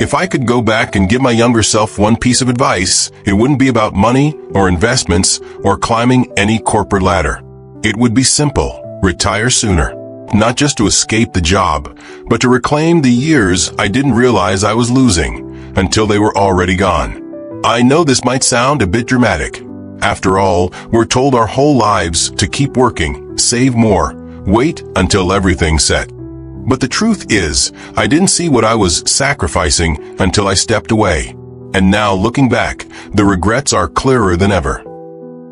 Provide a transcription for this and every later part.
If I could go back and give my younger self one piece of advice, it wouldn't be about money or investments or climbing any corporate ladder. It would be simple: retire sooner. Not just to escape the job, but to reclaim the years I didn't realize I was losing until they were already gone. I know this might sound a bit dramatic. After all, we're told our whole lives to keep working, save more, wait until everything's set. But the truth is, I didn't see what I was sacrificing until I stepped away. And now, looking back, the regrets are clearer than ever.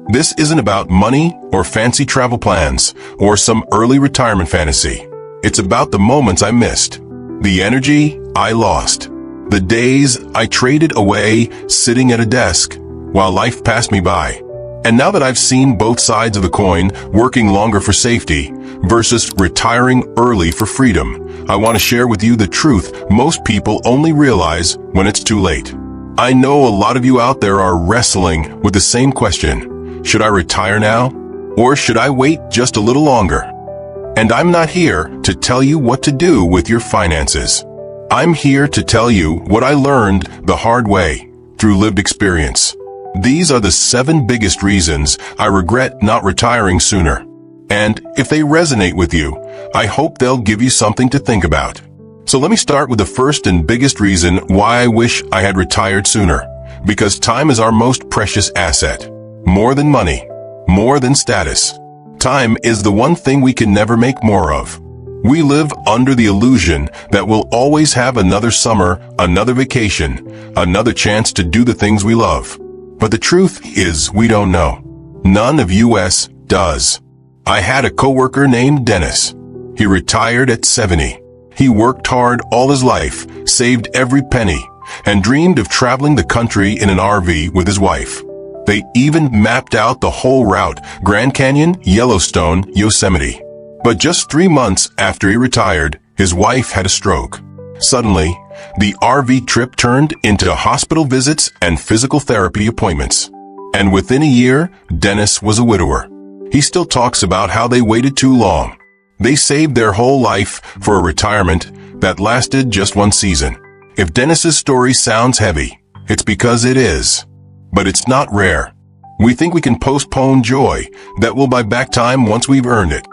This isn't about money or fancy travel plans or some early retirement fantasy. It's about the moments I missed, the energy I lost, the days I traded away sitting at a desk while life passed me by. And now that I've seen both sides of the coin, working longer for safety versus retiring early for freedom, I want to share with you the truth most people only realize when it's too late. I know a lot of you out there are wrestling with the same question: should I retire now? Or should I wait just a little longer? And I'm not here to tell you what to do with your finances. I'm here to tell you what I learned the hard way through lived experience. These are the 7 biggest reasons I regret not retiring sooner. And if they resonate with you, I hope they'll give you something to think about. So let me start with the first and biggest reason why I wish I had retired sooner. Because time is our most precious asset. More than money, more than status. Time is the one thing we can never make more of. We live under the illusion that we'll always have another summer, another vacation, another chance to do the things we love. But the truth is, we don't know. None of us does. I had a coworker named Dennis. He retired at 70. He worked hard all his life, saved every penny, and dreamed of traveling the country in an RV with his wife. They even mapped out the whole route: Grand Canyon, Yellowstone, Yosemite. But just 3 months after he retired, his wife had a stroke. Suddenly, the RV trip turned into hospital visits and physical therapy appointments. And within a year, Dennis was a widower. He still talks about how they waited too long. They saved their whole life for a retirement that lasted just 1 season. If Dennis's story sounds heavy, it's because it is. But it's not rare. We think we can postpone joy, that we'll buy back time once we've earned it.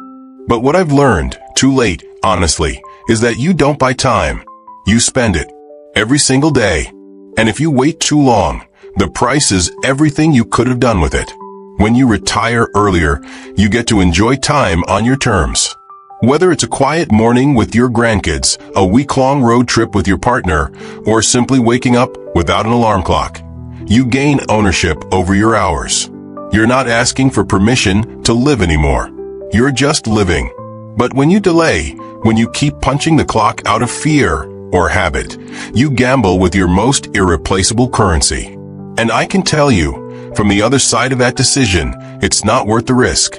But what I've learned, too late, honestly, is that you don't buy time. You spend it. Every single day. And if you wait too long, the price is everything you could have done with it. When you retire earlier, you get to enjoy time on your terms. Whether it's a quiet morning with your grandkids, a week-long road trip with your partner, or simply waking up without an alarm clock, you gain ownership over your hours. You're not asking for permission to live anymore. You're just living. But when you delay, when you keep punching the clock out of fear or habit, you gamble with your most irreplaceable currency. And I can tell you, from the other side of that decision, it's not worth the risk.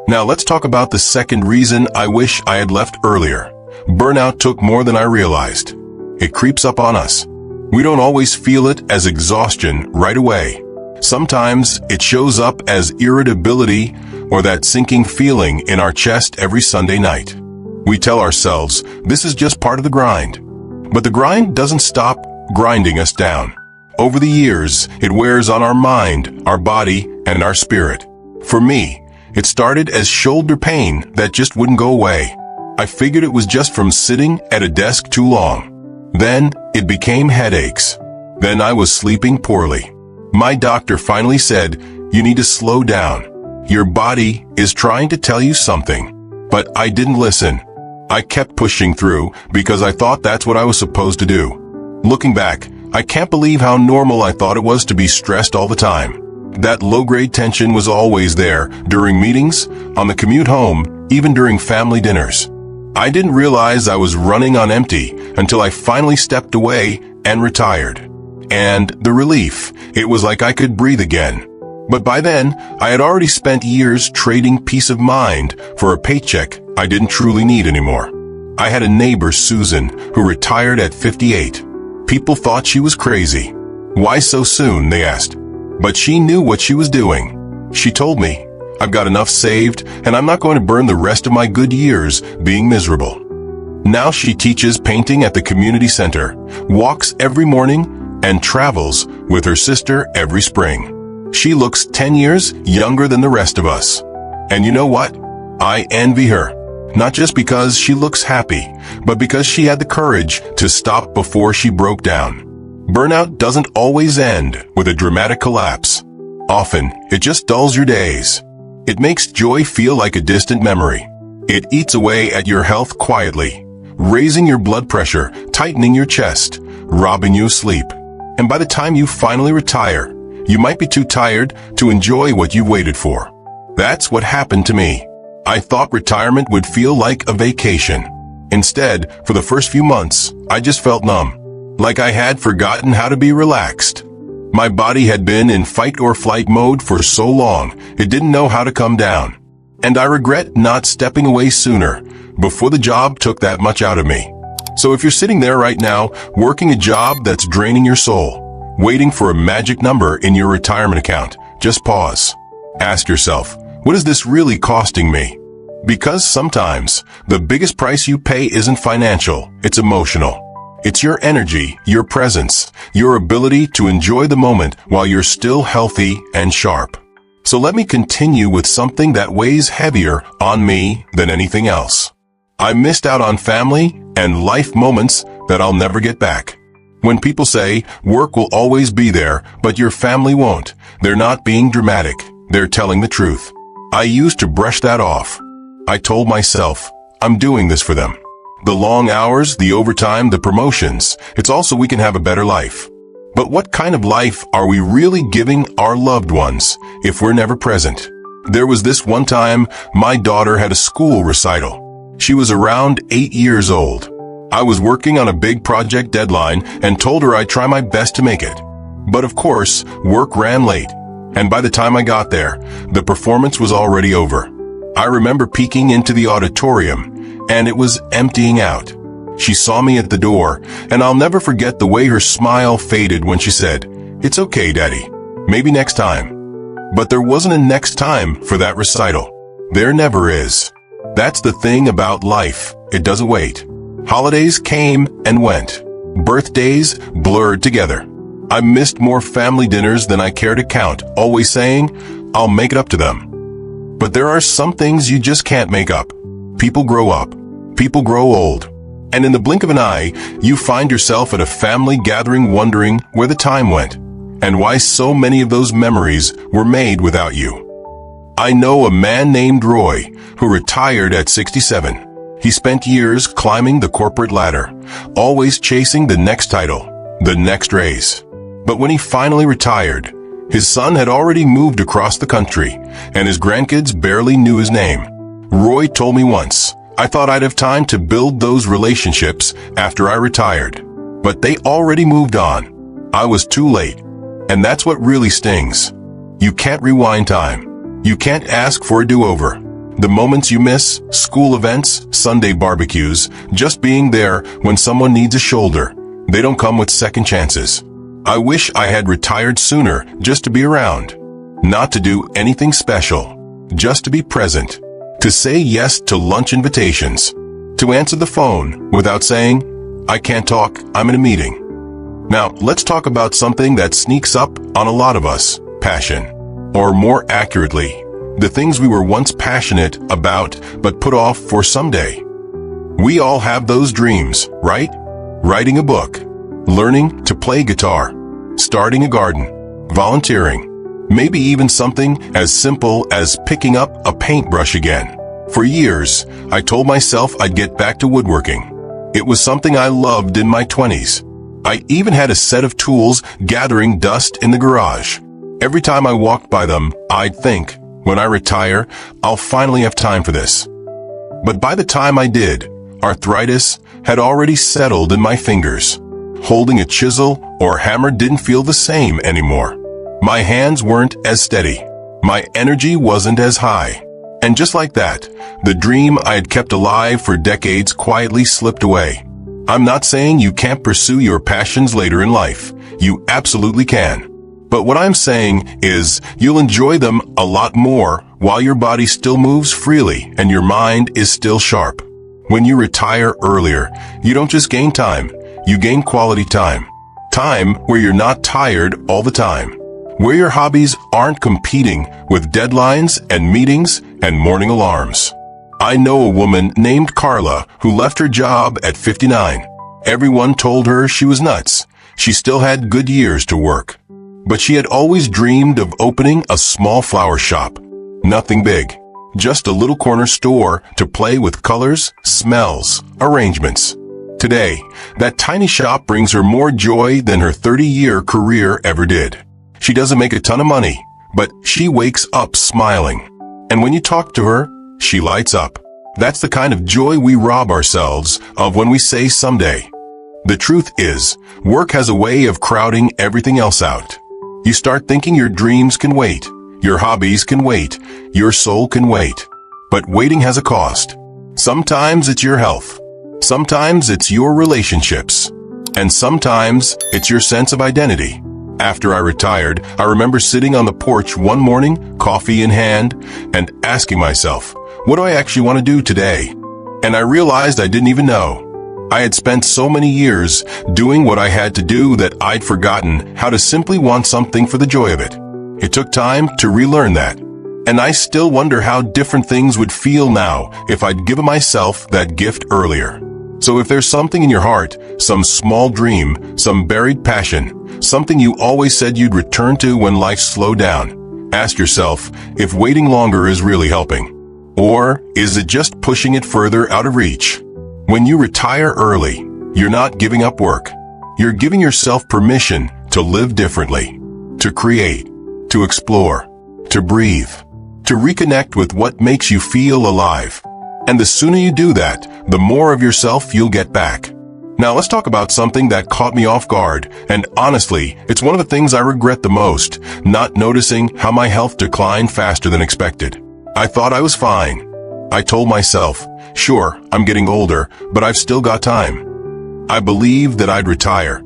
Now let's talk about the second reason I wish I had left earlier. Burnout took more than I realized. It creeps up on us. We don't always feel it as exhaustion right away. Sometimes it shows up as irritability or that sinking feeling in our chest every Sunday night. We tell ourselves this is just part of the grind. But the grind doesn't stop grinding us down. Over the years, it wears on our mind, our body, and our spirit. For me, it started as shoulder pain that just wouldn't go away. I figured it was just from sitting at a desk too long. Then it became headaches. Then I was sleeping poorly. My doctor finally said, "You need to slow down. Your body is trying to tell you something." But I didn't listen. I kept pushing through because I thought that's what I was supposed to do. Looking back, I can't believe how normal I thought it was to be stressed all the time. That low-grade tension was always there, during meetings, on the commute home, even during family dinners. I didn't realize I was running on empty until I finally stepped away and retired. And the relief, it was like I could breathe again. But by then, I had already spent years trading peace of mind for a paycheck I didn't truly need anymore. I had a neighbor, Susan, who retired at 58. People thought she was crazy. Why so soon, they asked. But she knew what she was doing. She told me, "I've got enough saved, and I'm not going to burn the rest of my good years being miserable." Now she teaches painting at the community center, walks every morning, and travels with her sister every spring. She looks 10 years younger than the rest of us. And you know what? I envy her. Not just because she looks happy, but because she had the courage to stop before she broke down. Burnout doesn't always end with a dramatic collapse. Often, it just dulls your days. It makes joy feel like a distant memory. It eats away at your health quietly, raising your blood pressure, tightening your chest, robbing you of sleep. And by the time you finally retire, you might be too tired to enjoy what you've waited for. That's what happened to me. I thought retirement would feel like a vacation. Instead, for the first few months, I just felt numb, like I had forgotten how to be relaxed. My body had been in fight or flight mode for so long, it didn't know how to come down. And I regret not stepping away sooner, before the job took that much out of me. So if you're sitting there right now, working a job that's draining your soul, waiting for a magic number in your retirement account, just pause. Ask yourself, what is this really costing me? Because sometimes, the biggest price you pay isn't financial, it's emotional. It's your energy, your presence, your ability to enjoy the moment while you're still healthy and sharp. So let me continue with something that weighs heavier on me than anything else. I missed out on family and life moments that I'll never get back. When people say, work will always be there, but your family won't, they're not being dramatic, they're telling the truth. I used to brush that off. I told myself, I'm doing this for them. The long hours, the overtime, the promotions, it's also we can have a better life. But what kind of life are we really giving our loved ones if we're never present? There was this one time my daughter had a school recital. She was around 8 years old. I was working on a big project deadline and told her I'd try my best to make it. But of course, work ran late. And by the time I got there, the performance was already over. I remember peeking into the auditorium, and it was emptying out. She saw me at the door, and I'll never forget the way her smile faded when she said, "It's okay, Daddy. Maybe next time." But there wasn't a next time for that recital. There never is. That's the thing about life. It doesn't wait. Holidays came and went. Birthdays blurred together. I missed more family dinners than I care to count, always saying, I'll make it up to them. But there are some things you just can't make up. People grow up. People grow old. And in the blink of an eye, you find yourself at a family gathering wondering where the time went, and why so many of those memories were made without you. I know a man named Roy, who retired at 67. He spent years climbing the corporate ladder, always chasing the next title, the next raise. But when he finally retired, his son had already moved across the country, and his grandkids barely knew his name. Roy told me once, I thought I'd have time to build those relationships after I retired. But they already moved on. I was too late. And that's what really stings. You can't rewind time. You can't ask for a do-over. The moments you miss, school events, Sunday barbecues, just being there when someone needs a shoulder, they don't come with second chances. I wish I had retired sooner just to be around. Not to do anything special, just to be present. To say yes to lunch invitations. To answer the phone without saying, I can't talk, I'm in a meeting. Now, let's talk about something that sneaks up on a lot of us, passion. Or more accurately, the things we were once passionate about but put off for someday. We all have those dreams, right? Writing a book, learning to play guitar, starting a garden, volunteering, maybe even something as simple as picking up a paintbrush again. For years, I told myself I'd get back to woodworking. It was something I loved in my 20s. I even had a set of tools gathering dust in the garage. Every time I walked by them, I'd think, when I retire, I'll finally have time for this. But by the time I did, arthritis had already settled in my fingers. Holding a chisel or hammer didn't feel the same anymore. My hands weren't as steady. My energy wasn't as high. And just like that, the dream I had kept alive for decades quietly slipped away. I'm not saying you can't pursue your passions later in life. You absolutely can. But what I'm saying is you'll enjoy them a lot more while your body still moves freely and your mind is still sharp. When you retire earlier, you don't just gain time, you gain quality time. Time where you're not tired all the time. Where your hobbies aren't competing with deadlines and meetings and morning alarms. I know a woman named Carla who left her job at 59. Everyone told her she was nuts. She still had good years to work. But she had always dreamed of opening a small flower shop. Nothing big. Just a little corner store to play with colors, smells, arrangements. Today, that tiny shop brings her more joy than her 30-year career ever did. She doesn't make a ton of money, but she wakes up smiling. And when you talk to her, she lights up. That's the kind of joy we rob ourselves of when we say someday. The truth is, work has a way of crowding everything else out. You start thinking your dreams can wait, your hobbies can wait, your soul can wait. But waiting has a cost. Sometimes it's your health. Sometimes it's your relationships. And sometimes it's your sense of identity. After I retired, I remember sitting on the porch one morning, coffee in hand, and asking myself, what do I actually want to do today? And I realized I didn't even know. I had spent so many years doing what I had to do that I'd forgotten how to simply want something for the joy of it. It took time to relearn that. And I still wonder how different things would feel now if I'd given myself that gift earlier. So if there's something in your heart, some small dream, some buried passion, something you always said you'd return to when life slowed down, ask yourself if waiting longer is really helping. Or is it just pushing it further out of reach? When you retire early, you're not giving up work. You're giving yourself permission to live differently, to create, to explore, to breathe, to reconnect with what makes you feel alive. And the sooner you do that, the more of yourself you'll get back. Now let's talk about something that caught me off guard, and honestly, it's one of the things I regret the most, not noticing how my health declined faster than expected. I thought I was fine. I told myself, sure, I'm getting older, but I've still got time. I believed that I'd retire,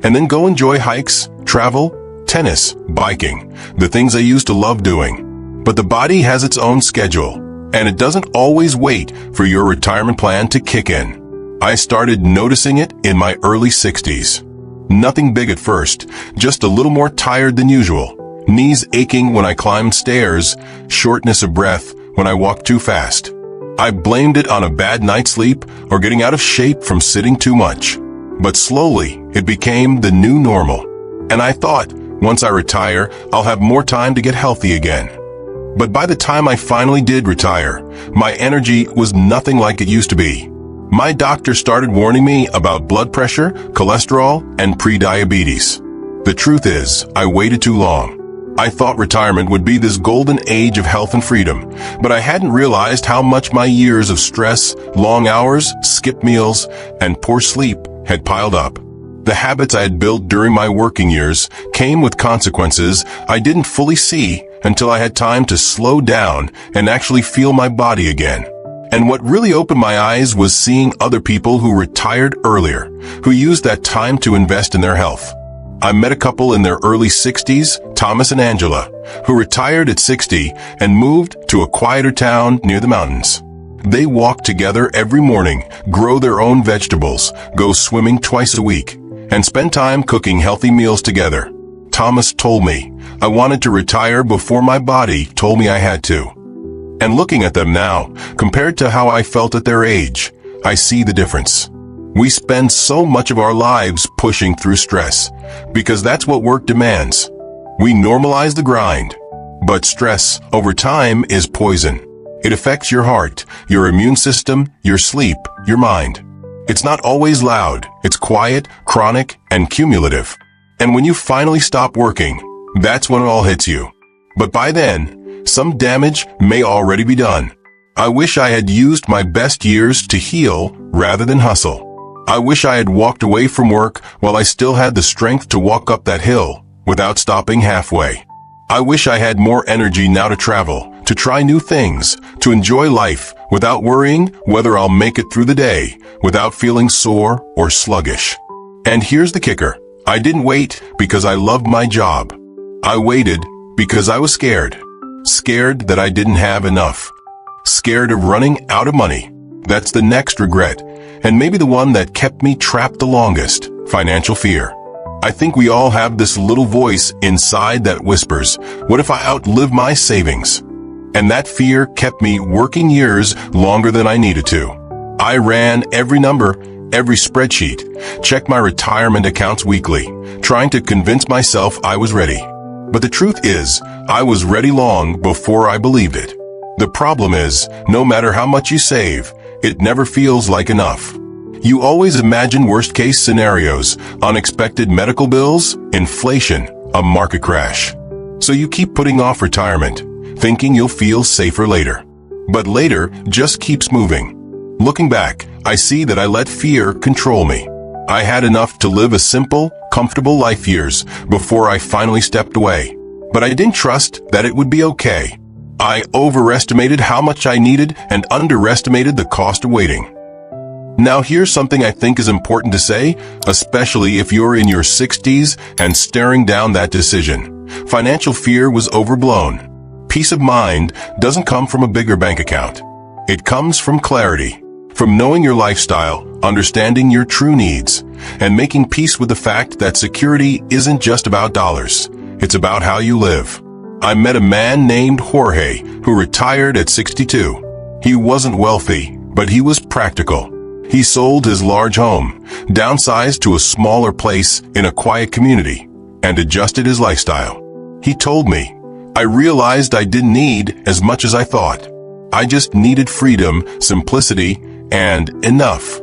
and then go enjoy hikes, travel, tennis, biking, the things I used to love doing. But the body has its own schedule, and it doesn't always wait for your retirement plan to kick in. I started noticing it in my early 60s. Nothing big at first, just a little more tired than usual. Knees aching when I climbed stairs, shortness of breath when I walked too fast. I blamed it on a bad night's sleep or getting out of shape from sitting too much. But slowly, it became the new normal. And I thought, once I retire, I'll have more time to get healthy again. But by the time I finally did retire, my energy was nothing like it used to be. My doctor started warning me about blood pressure, cholesterol, and pre-diabetes. The truth is, I waited too long. I thought retirement would be this golden age of health and freedom, but I hadn't realized how much my years of stress, long hours, skipped meals, and poor sleep had piled up. The habits I had built during my working years came with consequences I didn't fully see until I had time to slow down and actually feel my body again. And what really opened my eyes was seeing other people who retired earlier, who used that time to invest in their health. I met a couple in their early 60s, Thomas and Angela, who retired at 60 and moved to a quieter town near the mountains. They walk together every morning, grow their own vegetables, go swimming twice a week, and spend time cooking healthy meals together. Thomas told me I wanted to retire before my body told me I had to. And looking at them now, compared to how I felt at their age, I see the difference. We spend so much of our lives pushing through stress, because that's what work demands. We normalize the grind. But stress, over time, is poison. It affects your heart, your immune system, your sleep, your mind. It's not always loud. It's quiet, chronic, and cumulative. And when you finally stop working, that's when it all hits you. But by then, some damage may already be done. I wish I had used my best years to heal rather than hustle. I wish I had walked away from work while I still had the strength to walk up that hill without stopping halfway. I wish I had more energy now to travel, to try new things, to enjoy life without worrying whether I'll make it through the day, without feeling sore or sluggish. And here's the kicker. I didn't wait because I loved my job. I waited because I was scared. Scared that I didn't have enough. Scared of running out of money. That's the next regret, and maybe the one that kept me trapped the longest: financial fear. I think we all have this little voice inside that whispers, what if I outlive my savings? And that fear kept me working years longer than I needed to. I ran every number, every spreadsheet, checked my retirement accounts weekly, trying to convince myself I was ready. But the truth is, I was ready long before I believed it. The problem is, no matter how much you save, it never feels like enough. You always imagine worst-case scenarios: unexpected medical bills, inflation, a market crash. So you keep putting off retirement, thinking you'll feel safer later. But later just keeps moving. Looking back, I see that I let fear control me. I had enough to live a simple, comfortable life years before I finally stepped away. But I didn't trust that it would be okay. I overestimated how much I needed and underestimated the cost of waiting. Now here's something I think is important to say, especially if you're in your 60s and staring down that decision. Financial fear was overblown. Peace of mind doesn't come from a bigger bank account. It comes from clarity, from knowing your lifestyle, understanding your true needs, and making peace with the fact that security isn't just about dollars. It's about how you live. I met a man named Jorge who retired at 62. He wasn't wealthy, but he was practical. He sold his large home, downsized to a smaller place in a quiet community, and adjusted his lifestyle. He told me, I realized I didn't need as much as I thought. I just needed freedom, simplicity, and enough.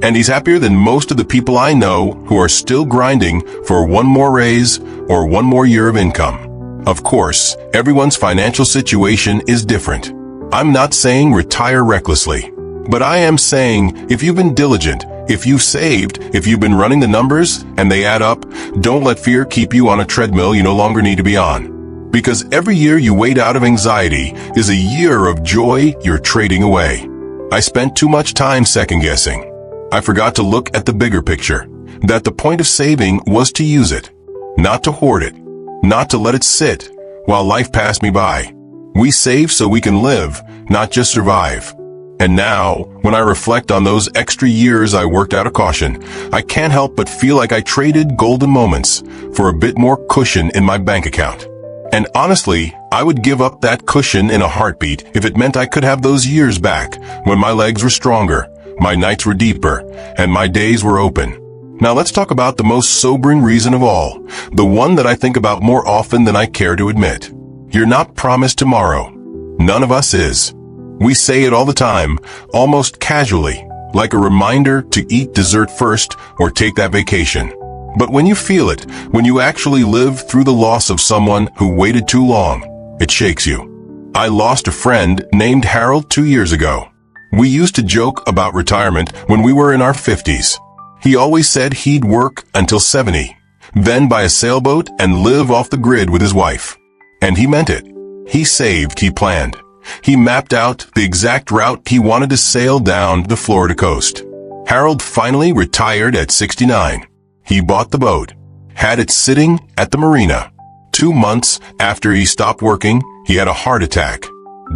And he's happier than most of the people I know who are still grinding for one more raise or one more year of income. Of course, everyone's financial situation is different. I'm not saying retire recklessly. But I am saying, if you've been diligent, if you've saved, if you've been running the numbers and they add up, don't let fear keep you on a treadmill you no longer need to be on. Because every year you wait out of anxiety is a year of joy you're trading away. I spent too much time second-guessing. I forgot to look at the bigger picture, that the point of saving was to use it, not to hoard it, not to let it sit while life passed me by. We save so we can live, not just survive. And now, when I reflect on those extra years I worked out of caution, I can't help but feel like I traded golden moments for a bit more cushion in my bank account. And honestly, I would give up that cushion in a heartbeat if it meant I could have those years back, when my legs were stronger, my nights were deeper, and my days were open. Now let's talk about the most sobering reason of all, the one that I think about more often than I care to admit. You're not promised tomorrow. None of us is. We say it all the time, almost casually, like a reminder to eat dessert first or take that vacation. But when you feel it, when you actually live through the loss of someone who waited too long, it shakes you. I lost a friend named Harold 2 years ago. We used to joke about retirement when we were in our 50s. He always said he'd work until 70, then buy a sailboat and live off the grid with his wife. And he meant it. He saved, he planned. He mapped out the exact route he wanted to sail down the Florida coast. Harold finally retired at 69. He bought the boat, had it sitting at the marina. 2 months after he stopped working, he had a heart attack,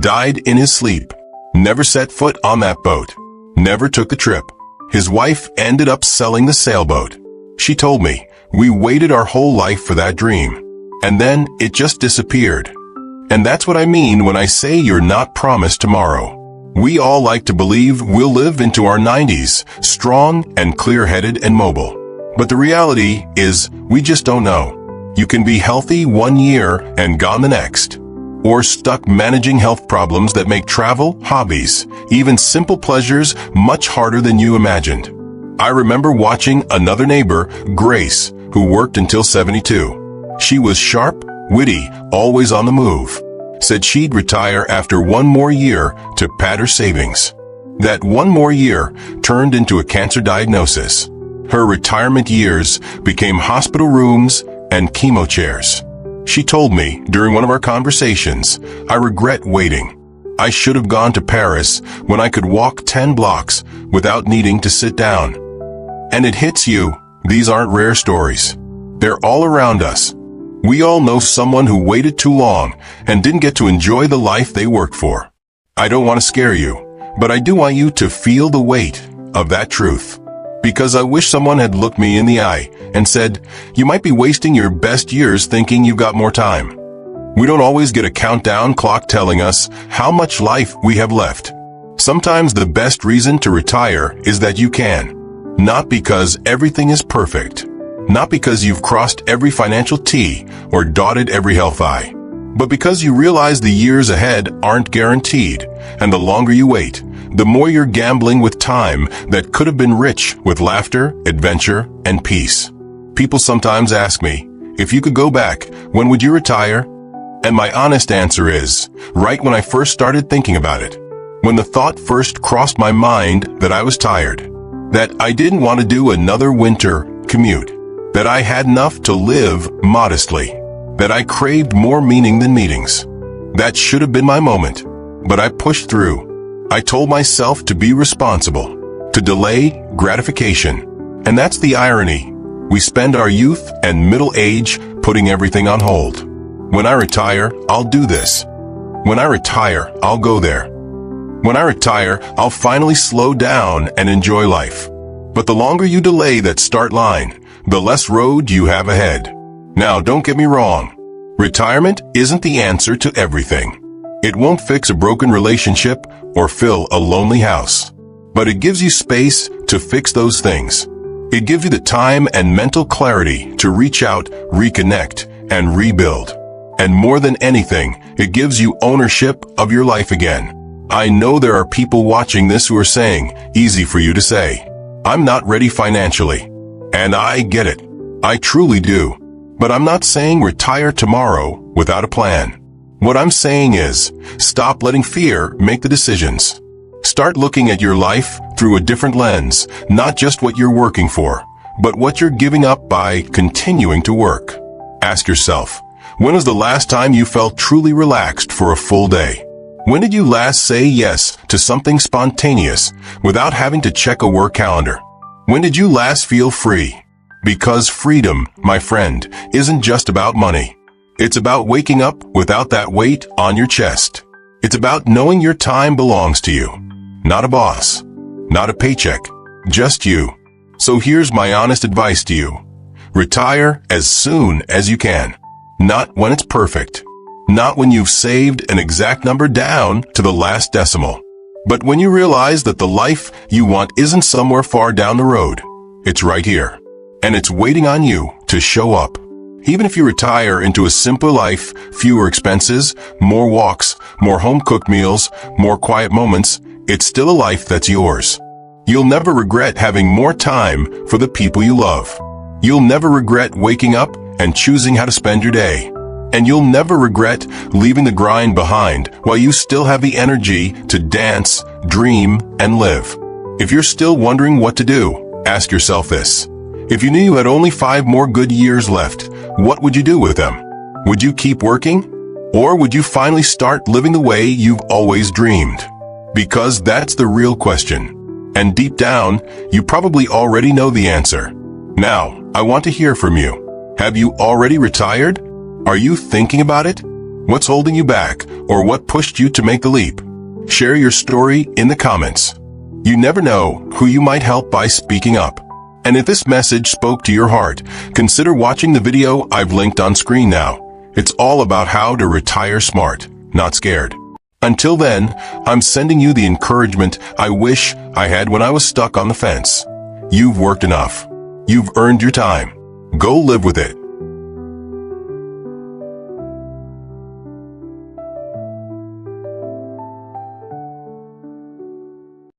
died in his sleep, never set foot on that boat, never took the trip. His wife ended up selling the sailboat. She told me, we waited our whole life for that dream, and then it just disappeared. And that's what I mean when I say you're not promised tomorrow. We all like to believe we'll live into our 90s, strong and clear-headed and mobile. But the reality is, we just don't know. You can be healthy 1 year and gone the next. Or stuck managing health problems that make travel, hobbies, even simple pleasures much harder than you imagined. I remember watching another neighbor, Grace, who worked until 72. She was sharp, witty, always on the move. Said she'd retire after 1 more year to pad her savings. That 1 more year turned into a cancer diagnosis. Her retirement years became hospital rooms and chemo chairs. She told me during one of our conversations, I regret waiting. I should have gone to Paris when I could walk 10 blocks without needing to sit down. And it hits you. These aren't rare stories. They're all around us. We all know someone who waited too long and didn't get to enjoy the life they worked for. I don't want to scare you, But I do want you to feel the weight of that truth. Because I wish someone had looked me in the eye and said, you might be wasting your best years thinking you've got more time. We don't always get a countdown clock telling us how much life we have left. Sometimes the best reason to retire is that you can. Not because everything is perfect. Not because you've crossed every financial T or dotted every health I. But because you realize the years ahead aren't guaranteed, and the longer you wait, the more you're gambling with time that could have been rich with laughter, adventure, and peace. People sometimes ask me, if you could go back, when would you retire? And my honest answer is, right when I first started thinking about it. When the thought first crossed my mind that I was tired. That I didn't want to do another winter commute. That I had enough to live modestly. That I craved more meaning than meetings. That should have been my moment. But I pushed through. I told myself to be responsible. To delay gratification. And that's the irony. We spend our youth and middle age putting everything on hold. When I retire, I'll do this. When I retire, I'll go there. When I retire, I'll finally slow down and enjoy life. But the longer you delay that start line, the less road you have ahead. Now, don't get me wrong. Retirement isn't the answer to everything. It won't fix a broken relationship or fill a lonely house. But it gives you space to fix those things. It gives you the time and mental clarity to reach out, reconnect, and rebuild. And more than anything, it gives you ownership of your life again. I know there are people watching this who are saying, easy for you to say, I'm not ready financially. And I get it. I truly do. But I'm not saying retire tomorrow without a plan. What I'm saying is, stop letting fear make the decisions. Start looking at your life through a different lens, not just what you're working for, but what you're giving up by continuing to work. Ask yourself, when was the last time you felt truly relaxed for a full day? When did you last say yes to something spontaneous without having to check a work calendar? When did you last feel free? Because freedom, my friend, isn't just about money. It's about waking up without that weight on your chest. It's about knowing your time belongs to you. Not a boss. Not a paycheck. Just you. So here's my honest advice to you. Retire as soon as you can. Not when it's perfect. Not when you've saved an exact number down to the last decimal. But when you realize that the life you want isn't somewhere far down the road. It's right here. And it's waiting on you to show up. Even if you retire into a simple life, fewer expenses, more walks, more home-cooked meals, more quiet moments, it's still a life that's yours. You'll never regret having more time for the people you love. You'll never regret waking up and choosing how to spend your day. And you'll never regret leaving the grind behind while you still have the energy to dance, dream, and live. If you're still wondering what to do, ask yourself this. If you knew you had only 5 more good years left, what would you do with them? Would you keep working? Or would you finally start living the way you've always dreamed? Because that's the real question. And deep down, you probably already know the answer. Now, I want to hear from you. Have you already retired? Are you thinking about it? What's holding you back, or what pushed you to make the leap? Share your story in the comments. You never know who you might help by speaking up. And if this message spoke to your heart, consider watching the video I've linked on screen now. It's all about how to retire smart, not scared. Until then, I'm sending you the encouragement I wish I had when I was stuck on the fence. You've worked enough. You've earned your time. Go live with it.